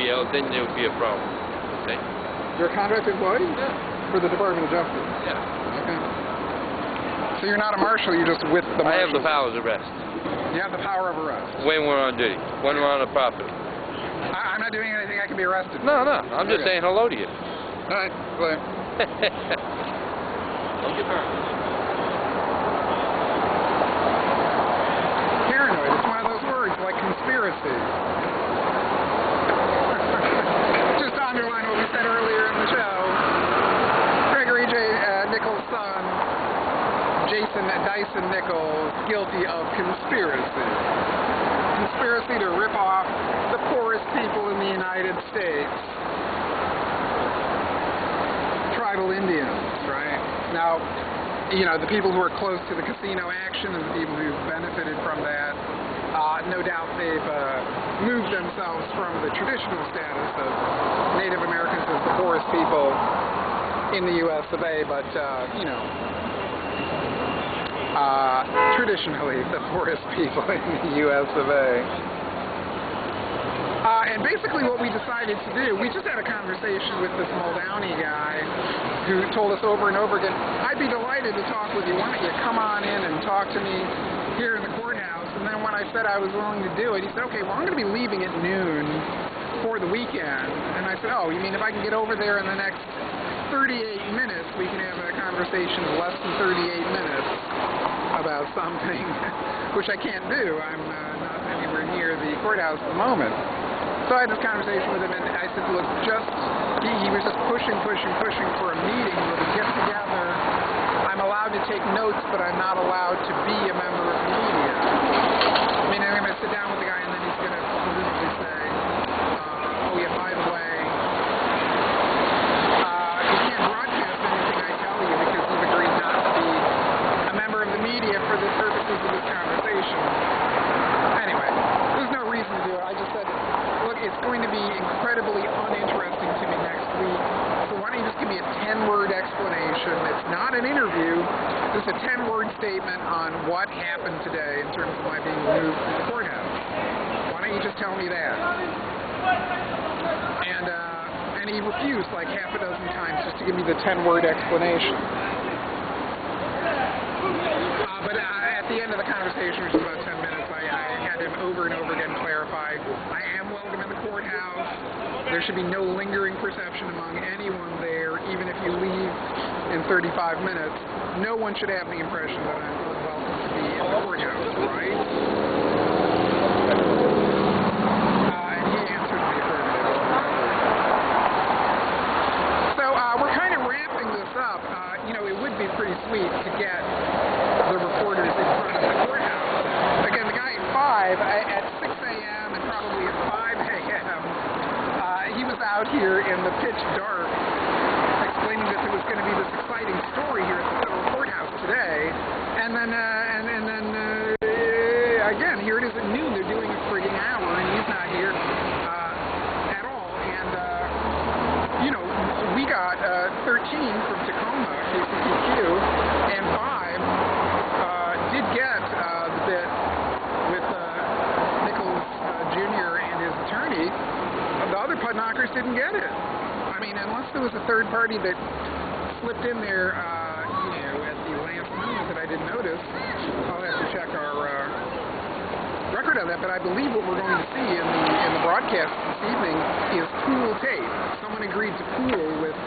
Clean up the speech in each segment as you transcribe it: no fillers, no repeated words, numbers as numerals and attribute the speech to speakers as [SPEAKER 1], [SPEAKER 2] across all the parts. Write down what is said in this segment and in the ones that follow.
[SPEAKER 1] somebody else, then there would be a problem. See?
[SPEAKER 2] You're a contract employee?
[SPEAKER 1] Yeah.
[SPEAKER 2] For the Department of Justice?
[SPEAKER 1] Yeah.
[SPEAKER 2] Okay. So you're not a marshal, you're just with the marshal?
[SPEAKER 1] I have the power to arrest.
[SPEAKER 2] You have the power of arrest?
[SPEAKER 1] When we're on duty. When we're on the property.
[SPEAKER 2] I'm not doing anything I can be arrested for.
[SPEAKER 1] No, no. I'm just saying hello to you.
[SPEAKER 2] All right, clear.
[SPEAKER 1] Don't get burned.
[SPEAKER 2] Paranoid, it's one of those words like conspiracy. Just to underline what we said earlier in the show, Gregory J. Nichols' son, Jason Dyson Nichols, guilty of conspiracy. Conspiracy to rip off the poorest people in the United States. Tribal Indians, right? Now, you know, the people who are close to the casino action and the people who've benefited from that, no doubt they've moved themselves from the traditional status of Native Americans as the poorest people in the U.S. of A., but, you know, traditionally the poorest people in the U.S. of A. And basically what we decided to do, we just had a conversation with this Muldowney guy who told us over and over again, I'd be delighted to talk with you. Why don't you come on in and talk to me here in the courthouse? And then when I said I was willing to do it, he said, okay, well, I'm going to be leaving at noon for the weekend. And I said, oh, you mean if I can get over there in the next 38 minutes, we can have a conversation of less than 38 minutes about something, which I can't do. I'm not anywhere near the courthouse at the moment. So I had this conversation with him, and I said, look, he was just pushing for a meeting where we get together. I'm allowed to take notes, but I'm not allowed to be a member of the media. I mean, I'm going to sit down with the guy, and then he's going to presumably say, oh yeah, by the way, you can't broadcast anything I tell you because you've agreed not to be a member of the media for the purposes of this conversation. Anyway, there's no reason to do it. I just said, look, it's going to be incredibly uninteresting to me next week, so why don't you just give me a 10-word explanation? It's not an interview, just a 10-word statement on what happened today in terms of my being moved from the courthouse. Why don't you just tell me that? And he refused like half a dozen times just to give me the 10-word explanation. But at the end of the conversation, which was about 10 minutes, I had him over and over again clarify, I am welcome in the courthouse. There should be no lingering perception among anyone there, even if you leave in 35 minutes. No one should have the impression that I'm unwelcome to be in the courthouse, right? And he answered the affirmative. So we're kind of wrapping this up. You know, it would be pretty sweet to get the reporters in front of the courthouse. Again, the guy at 5, at 6 a.m. and probably at 5 a.m., he was out here in the pitch dark explaining that there was going to be this exciting story here at the federal courthouse today. And then again, here it is at noon. They're doing a frigging hour, and he's not here at all. And, you know, we got 13 from Tacoma, KCTQ, and 5 did get the bit with Nichols Jr. and his attorney. The other putt knockers didn't get it. I mean, unless there was a third party that slipped in there, you know, at the last moment that I didn't notice, I'll have to check our record on that. But I believe what we're going to see in the broadcast this evening is pool tape. Someone agreed to pool with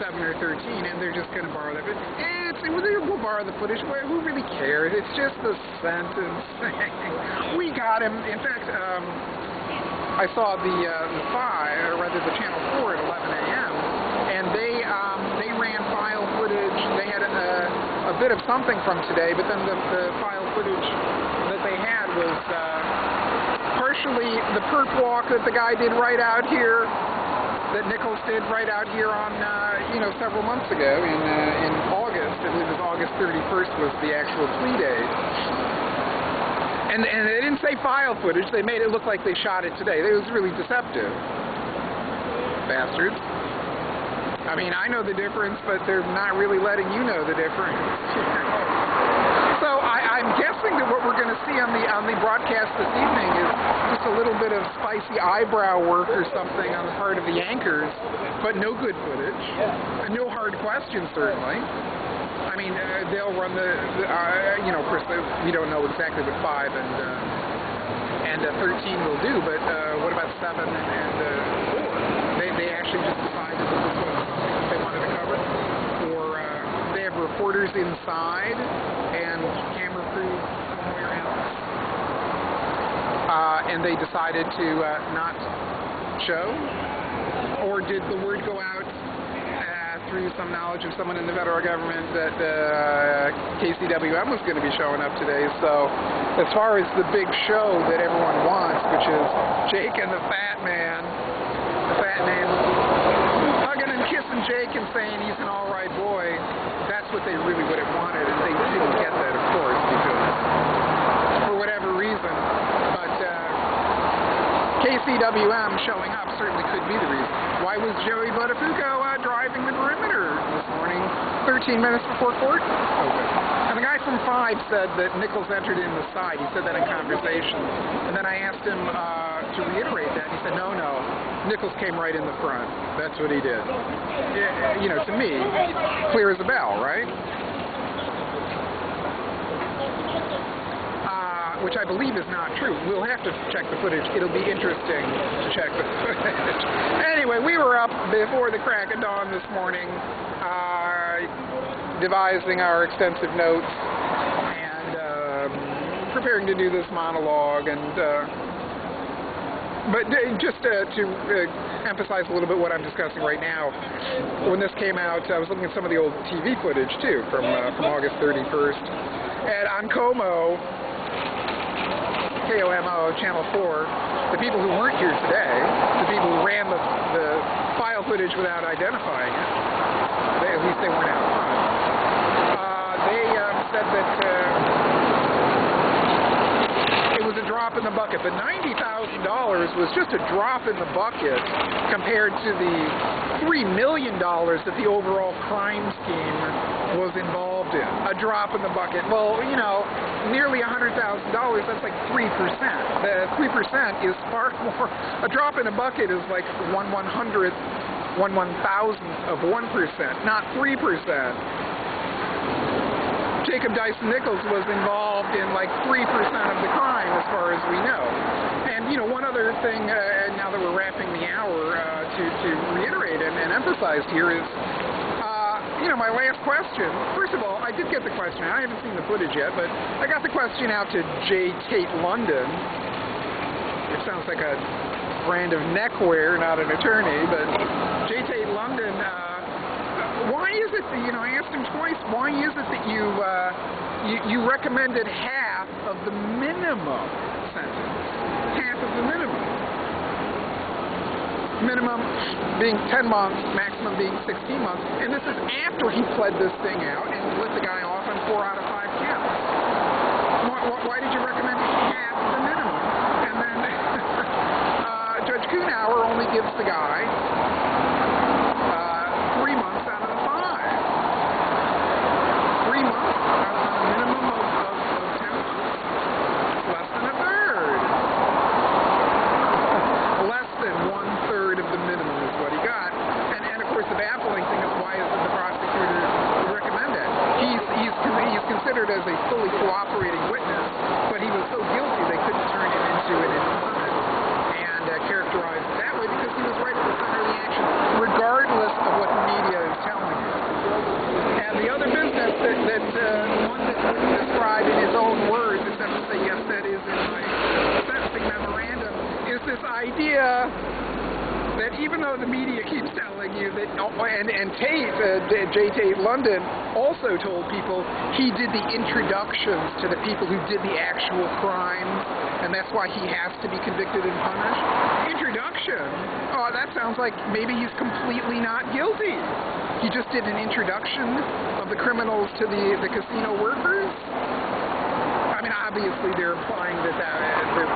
[SPEAKER 2] 7 or 13, and they're just going to borrow that. We'll borrow the footage. Who really cares? It's just the sentence. We got him. In fact, I saw the 5, or rather the Channel 4 at 11 a.m., and they ran file footage. They had a bit of something from today, but then the file footage that they had was partially the perp walk that the guy did right out here, that Nichols did right out here on, you know, several months ago in August. I believe it was August 31st was the actual plea date. And they didn't say file footage. They made it look like they shot it today. It was really deceptive. Bastards. I mean, I know the difference, but they're not really letting you know the difference. So So I'm guessing that what we're going to see on the broadcast this evening is just a little bit of spicy eyebrow work or something on the part of the anchors, but no good footage, no hard questions certainly. I mean, they'll run of course we don't know exactly what 5 and 13 will do, but what about 7 and 4? They actually just decided that this was something they wanted to cover, or they have reporters inside and camera crews somewhere else, and they decided to not show, or did the word go out through some knowledge of someone in the federal government that KCWM was going to be showing up today? So as far as the big show that everyone wants, which is Jake and the Fat Man hugging and kissing Jake and saying he's an all right boy, that's what they really would have wanted, and they didn't get that, of course, because for whatever reason. But KCWM showing up certainly could be the reason. Why was Joey Buttafuoco driving the perimeter this morning, 13 minutes before court opened? And the guy from 5 said that Nichols entered in the side. He said that in conversation. And then I asked him to reiterate that. He said, no, Nichols came right in the front. That's what he did. You know, to me, clear as a bell, right? Which I believe is not true. We'll have to check the footage. It'll be interesting to check the footage. Anyway, we were up before the crack of dawn this morning, devising our extensive notes and preparing to do this monologue. But just to emphasize a little bit what I'm discussing right now, when this came out, I was looking at some of the old TV footage too from August 31st, and on KOMO, Channel 4, the people who weren't here today, the people who ran the file footage without identifying it, at least they weren't out front, they said that it was a drop in the bucket. The $90,000 was just a drop in the bucket compared to the $3 million that the overall crime scheme was involved in. A drop in the bucket. Well, you know, nearly $100,000, that's like 3%. The 3% is far more. A drop in a bucket is like 1/100th, 1/1000th of 1%, not 3%. Jacob Dyson Nichols was involved in like 3% of the crime as far as we know. And, you know, one other thing, now that we're wrapping the hour, to reiterate and emphasize here is, you know, my last question. First of all, I did get the question. I haven't seen the footage yet, but I got the question out to J. Tate London, which sounds like a brand of neckwear, not an attorney, but J. Tate London, why is it that, you know, I asked him twice, why is it that you recommended half of the minimum sentence? Half of the minimum. Minimum being 10 months, maximum being 16 months, and this is after he pled this thing out and let the guy off on 4 out of 5 counts. Why did you recommend half the minimum? And then Judge Kuhnauer only gives the guy 3 months out of the 5. 3 months on a minimum of 10 months. Less than a third. Less than 1/3 of the minimum is what he got. And of course the baffling thing is, why isn't the prosecutor recommend that? He's considered as a fully cooperating witness, but he was so guilty they couldn't turn him into an informant and characterize it that way, because he was right at the center of the action, regardless of what the media is telling him. And the other business that one that wouldn't describe in his own words, except to say, yes, that is in my sentencing memorandum, is this idea that even though the media keeps telling you that, and Tate, J. Tate London also told people he did the introductions to the people who did the actual crimes, and that's why he has to be convicted and punished. Introduction? Oh, that sounds like maybe he's completely not guilty. He just did an introduction of the criminals to the casino workers? I mean, obviously they're implying that they're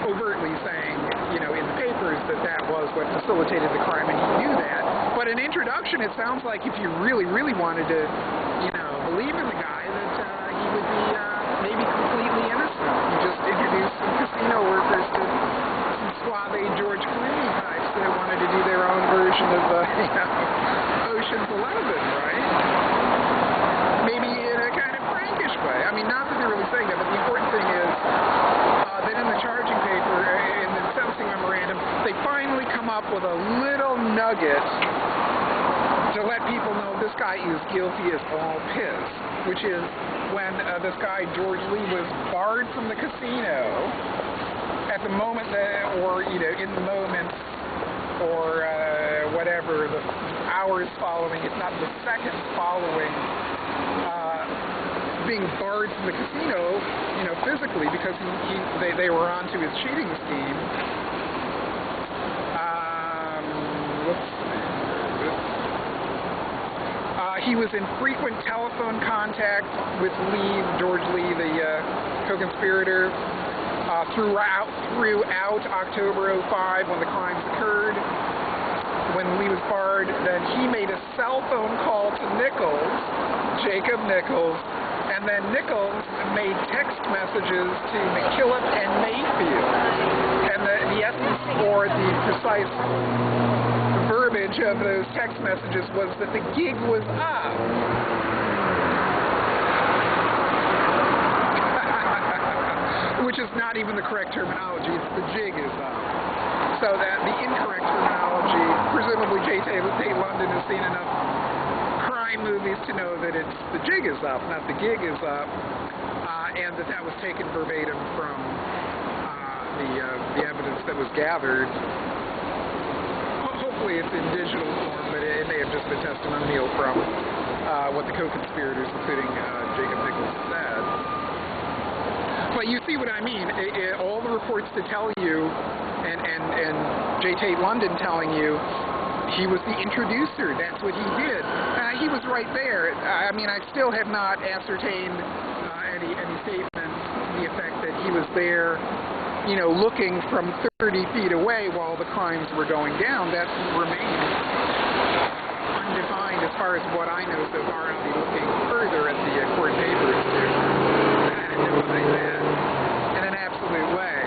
[SPEAKER 2] overtly saying, you know, in the papers that was what facilitated the crime, and he knew that. But an introduction, it sounds like if you really, really wanted to, you know, believe in the guy, that he would be version of, Ocean's 11, right? Maybe in a kind of prankish way. I mean, not that they're really saying that, but the important thing is that in the charging paper, in the sentencing memorandum, they finally come up with a little nugget to let people know this guy is guilty as all piss, which is when this guy, R.Lee, was barred from the casino at the moment that, or, in the moment, or whatever, the hours following, if not the seconds following being barred from the casino, physically, because they were onto his cheating scheme. He was in frequent telephone contact with R.Lee, the co-conspirator, throughout October 05 when the crimes occurred. When Lee was barred, then he made a cell phone call to Nichols, Jacob Nichols, and then Nichols made text messages to McKillop and Mayfield. And the essence or the precise verbiage of those text messages was that the gig was up. Which is not even the correct terminology, it's the jig is up. So that the incorrect terminology, presumably J.T. London has seen enough crime movies to know that it's the jig is up, not the gig is up, and that was taken verbatim from the evidence that was gathered. Hopefully it's in digital form, but it may have just been testimonial from what the co-conspirators, including Jacob Nichols, said. But you see what I mean. All the reports to tell you, and J.T. London telling you, he was the introducer. That's what he did. He was right there. I mean, I still have not ascertained any statement to the effect that he was there, looking from 30 feet away while the crimes were going down. That remains undefined as far as what I know so far. I'll be looking further at the court papers to identify that in an absolute way.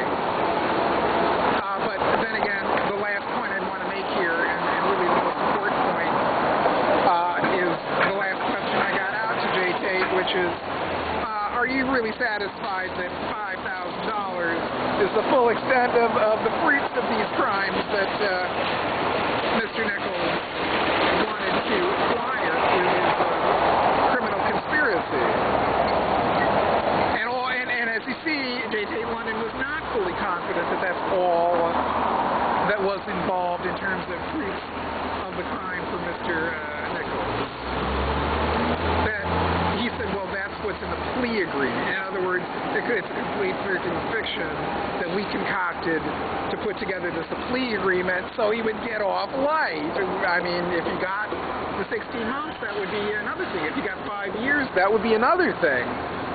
[SPEAKER 2] But then again, the last point I want to make here, and really the most important point, is the last question I got out to J.T., which is, are you really satisfied that $5,000 is the full extent of the fruits of these crimes that Mr. Nichols wanted to acquire through his criminal conspiracy? And as you see, J.T. London was not fully confident that that's all that was involved in terms of fruits of the crime for Mr. Nichols. That he said, well, that's what's in the plea agreement. In other words, it's a complete freaking fiction that we concocted to put together this plea agreement so he would get off light. I mean, if he got the 16 months, that would be another thing. If he got 5 years, that would be another thing.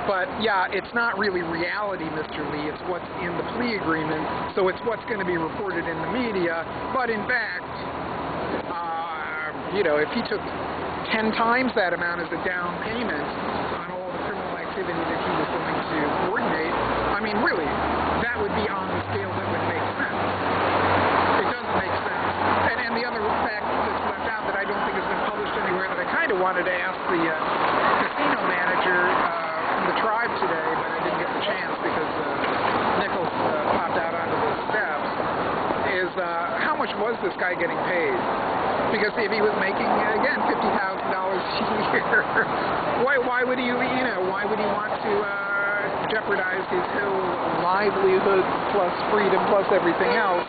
[SPEAKER 2] But, yeah, it's not really reality, Mr. Lee. It's what's in the plea agreement, so it's what's going to be reported in the media. But, in fact, if he took 10 times that amount as a down payment on all the criminal activity that he was going to coordinate, I mean, really, that would be on the scale that would make sense. It doesn't make sense. And the other fact that's left out that I don't think has been published anywhere that I kind of wanted to ask the casino manager from the tribe today, but I didn't get the chance because Nichols popped out onto the steps, is how much was this guy getting paid? Because if he was making, again, $50,000 a year, why would he, why would he want to jeopardize his whole livelihood plus freedom plus everything else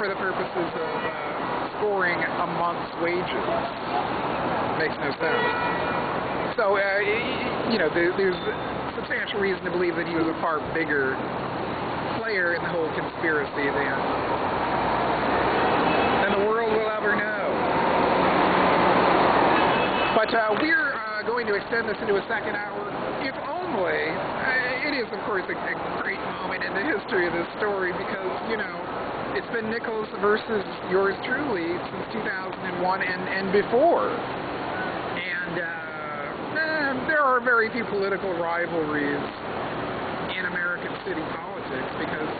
[SPEAKER 2] for the purposes of scoring a month's wages? Makes no sense. So, there's substantial reason to believe that he was a far bigger player in the whole conspiracy than the world will ever know. But we're going to extend this into a second hour, if only. It is, of course, a great moment in the history of this story because, it's been Nichols versus yours truly since 2001 and before. And there are very few political rivalries in American city politics because,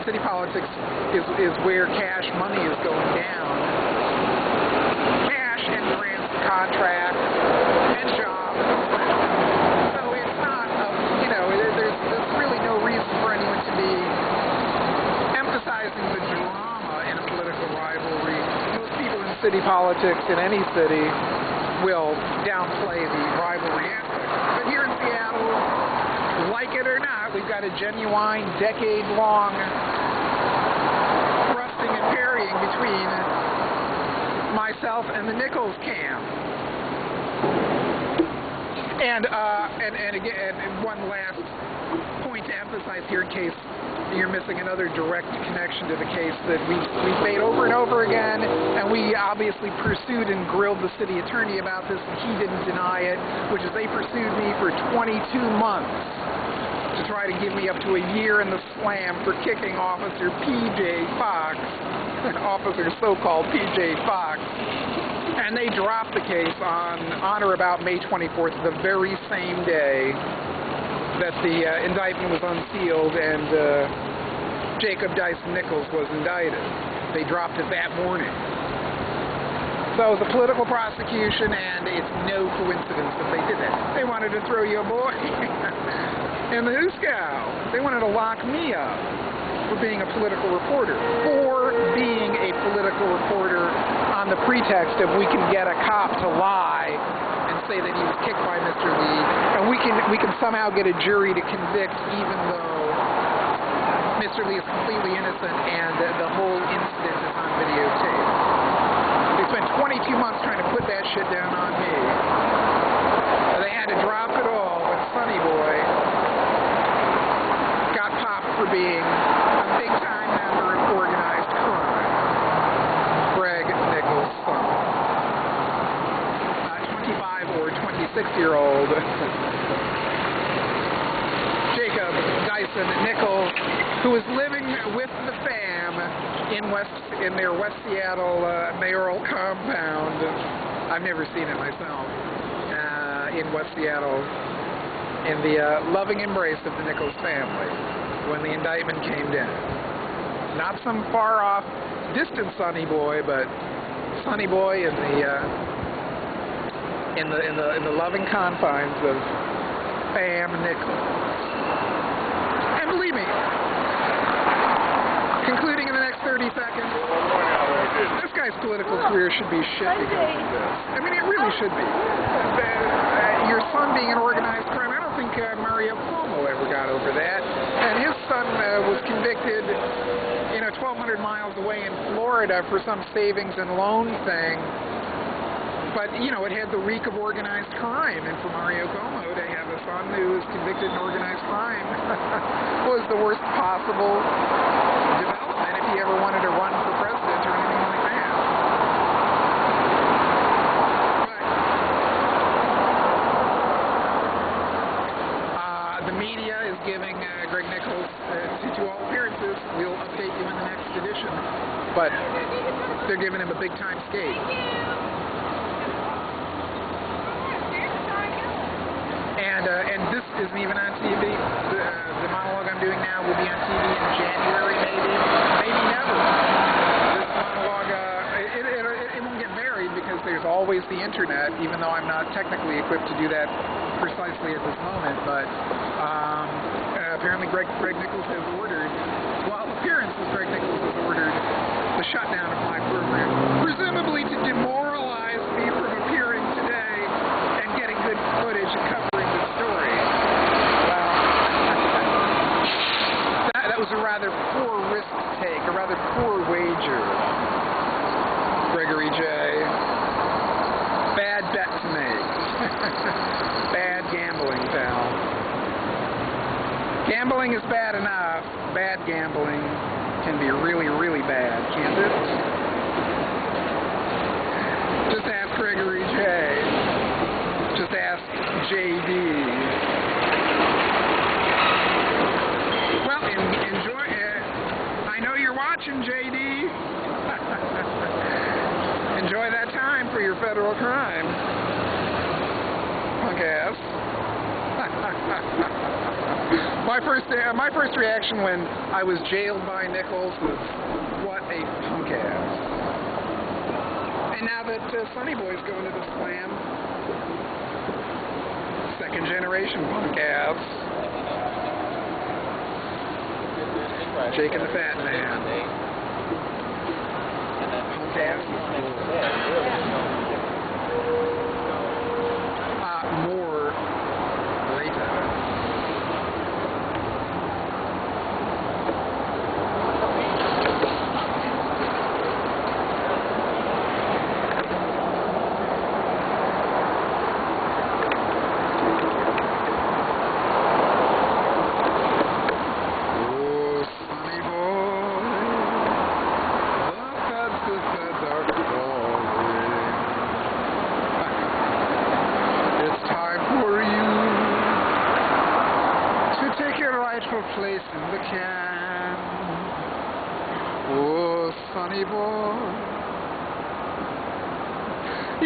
[SPEAKER 2] city politics is where cash money is going down. Cash and grants, contracts, and jobs. So it's not, there's really no reason for anyone to be emphasizing the drama in a political rivalry. Most people in city politics in any city will downplay the rivalry aspect. But here in Seattle, like it or not, we've got a genuine, decade-long thrusting and parrying between myself and the Nichols camp. And again, one last point to emphasize here in case you're missing another direct connection to the case that we've made over and over again, and we obviously pursued and grilled the city attorney about this, and he didn't deny it, which is they pursued me for 22 months to try to give me up to a year in the slam for kicking Officer P.J. Fox, Officer so-called P.J. Fox, and they dropped the case on or about May 24th, the very same day that the indictment was unsealed and Jacob Dyson Nichols was indicted. They dropped it that morning. So it's a political prosecution, and it's no coincidence that they did that. They wanted to throw your boy in the hoosegow. They wanted to lock me up for being a political reporter, on the pretext of we can get a cop to lie and say that he was kicked by Mr. Lee, and we can somehow get a jury to convict even though Mr. Lee is completely innocent and the whole incident is on videotape. They spent 22 months trying to put that shit down on me. They had to drop it all when Sonny Boy got popped for being a big-time member of organized crime. Greg Nichols' son. 25 or 26-year-old Jacob Dyson Nichols, who was living with the fam in their West Seattle mayoral compound. I've never seen it myself. In West Seattle, in the loving embrace of the Nichols family, when the indictment came down. Not some far-off, distant Sonny Boy, but Sonny Boy in the loving confines of Fam Nichols. And believe me, concluding in the next 30 seconds, this guy's political career should be shit because of this. I mean, it really should be. Your son being an organized crime, I don't think Mario Cuomo ever got over that. And his son was convicted, 1,200 miles away in Florida for some savings and loan thing. But, it had the reek of organized crime. And for Mario Cuomo to have a son who was convicted in organized crime was the worst possible development if he ever wanted to run for president or anything like that. But the media is giving Greg Nichols, to all appearances, we'll update you in the next edition, but they're giving him a big-time skate. And this isn't even on TV. The monologue I'm doing now will be on TV in January, maybe never. This monologue, it won't get buried because there's always the internet, even though I'm not technically equipped to do that precisely at this moment. But apparently Greg Nichols has ordered, appearances Greg Nichols has ordered the shutdown of my program, presumably to demoralize me from appearing today and getting good footage and covering the story. Well, that was a rather poor risk to take, a rather poor wager, Gregory J. Bad bet to make. Bad gambling, pal. Gambling is bad enough. Bad gambling can be really, really bad, can't it? Just ask Gregory J. Just ask JD. Well, enjoy it. I know you're watching, JD. Enjoy that time for your federal crime. Punk ass. My first reaction when I was jailed by Nichols was, what a punk ass. And now that Sonny Boy's going to the Slam, second generation punk ass. Jake and the Fat Man. Punk ass. More later. Place in the can. Oh, Sonny boy,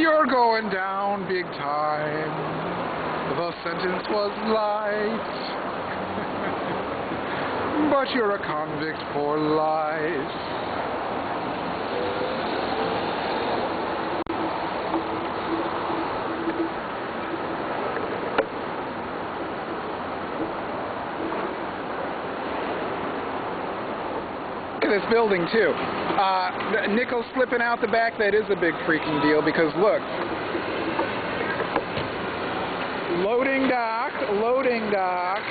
[SPEAKER 2] you're going down big time. The sentence was light, but you're a convict for life. This building too. Nichols slipping out the back, that is a big freaking deal because look. Loading dock, loading dock,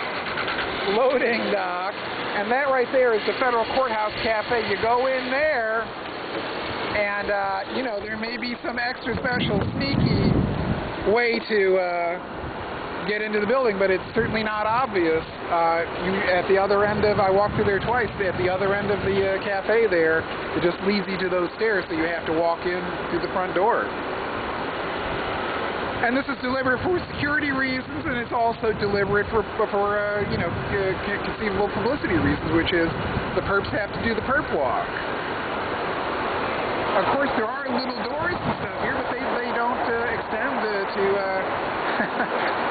[SPEAKER 2] loading dock, and that right there is the Federal Courthouse Cafe. You go in there and you know, there may be some extra special sneaky way to get into the building, but it's certainly not obvious. At the other end of, I walked through there twice, at the other end of the cafe there, it just leads you to those stairs, so you have to walk in through the front door. And this is deliberate for security reasons, and it's also deliberate for you know, conceivable publicity reasons, which is the perps have to do the perp walk. Of course, there are little doors and stuff here, but they don't extend to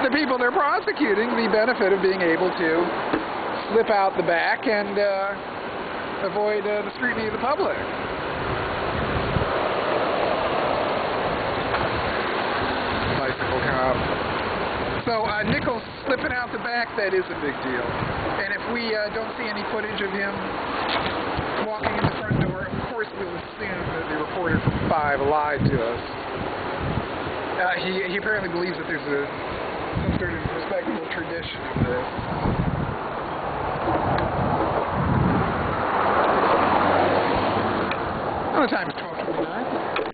[SPEAKER 2] the people they're prosecuting the benefit of being able to slip out the back and avoid the scrutiny of the public. Bicycle cop. So Nichols slipping out the back, that is a big deal. And if we don't see any footage of him walking in the front door, of course we'll assume that the reporter from 5 lied to us. He apparently believes that there's some sort of respectable tradition of this. Well, the time is 12:29.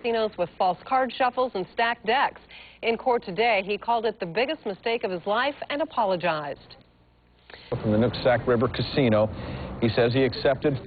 [SPEAKER 3] Casinos with false card shuffles and stacked decks. In court today, he called it the biggest mistake of his life and apologized.
[SPEAKER 4] From the Nooksack River Casino, he says he accepted